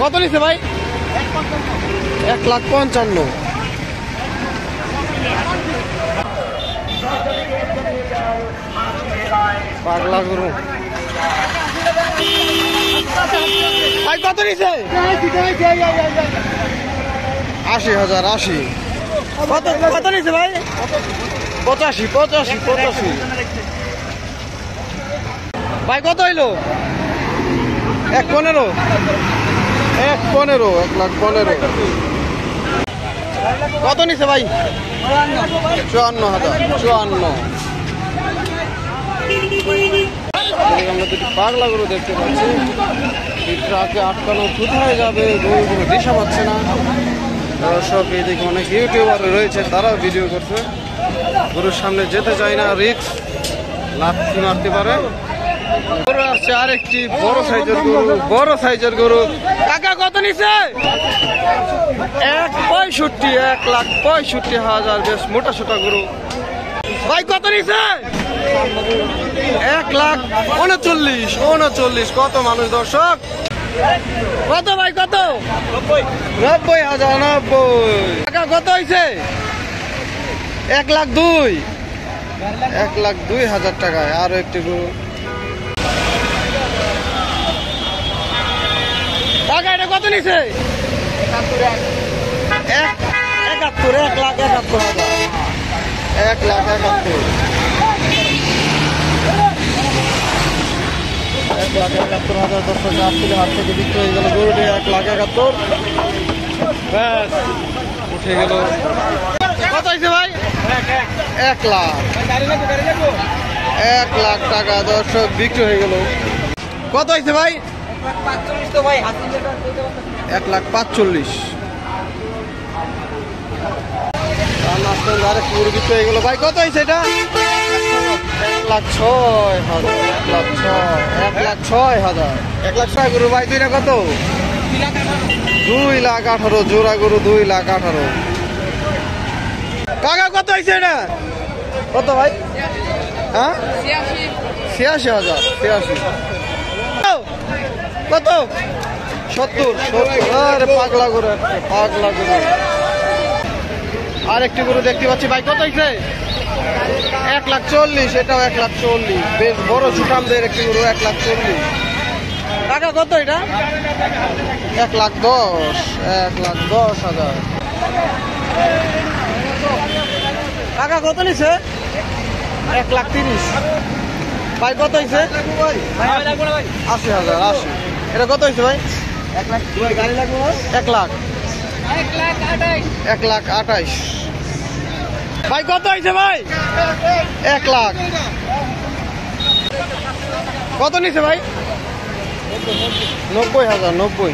কত নিছে ভাই? 1,55,000। পাগলা গরু ভাই কত নিছে? 80,000। 80 কত কত নিছে ভাই? 85। ভাই কত হইলো? 1,15,000। 1,15,000। কত নিছে ভাই? 54,000। 54। আমরা দুটি পাগলা গরু দেখতে পাচ্ছি। ট্রাকে আটকানো কোথায় যাবে গরুগুলো দিশা পাচ্ছে না। দর্শক এদিকে অনেক ইউটিউবার রয়েছে, তারাও ভিডিও করছে। গরুর সামনে যেতে চায় না, রিস্ক, লাথি মারতে পারে। গরু আসছে আরেকটি বড় সাইজের গরু। কাকা কত নিছে? 1,65,000। বেশ মোটা সোটা গরু। ভাই কত নিছে? 1,39,000। কত মানুষ দর্শক? কত ভাই কত? 90,000। 90। টাকা কত হয়েছে? 1,02,000। 1,02,000 টাকায় আরো একটি গরু। টাকা এটা কত নিছে? 1,71,000। 1,71,000। 1,71,000। 1,71,000 দর্শক আসছিল হাত থেকে বিক্রি হয়ে গেল গরুটি। 1,71,000 ব্যাস উঠে গেল। কত হয়েছে ভাই? 1,00,000। 1,00,000 টাকা দর্শক বিক্রি হয়ে গেল। কত হয়েছে ভাই? 1,45,000। আরেক গরু বিক্রি হয়ে গেল। ভাই কত হয়েছে এটা? 1,06,000। 1,06,000। 1,06,000 গরু ভাই। দুইটা কত? 2,18,000। জোড়া গরু 2,18,000। কাকা কত হয়েছে এটা? কত ভাই? হ্যাঁ 86,000। 86। কত? 70। আরে পাগলা গরু। আরেকটি গরু দেখতে পাচ্ছি। ভাই কত হয়েছে? 1,40,000। এটাও 1,40,000। বেশ বড় সুঠামদের একটি গরু। 1,40,000 টাকা। কত এটা? 1,10,000। 1,10,000 টাকা। কত নিছে? 1,30,000। ভাই কত হয়েছে? 80,000। 80। এটা কত হয়েছে ভাই? 1,00,000। 1,28,000। ভাই কত হয়েছে ভাই? 1,00,000। কত নিছে ভাই? 90,000। 90।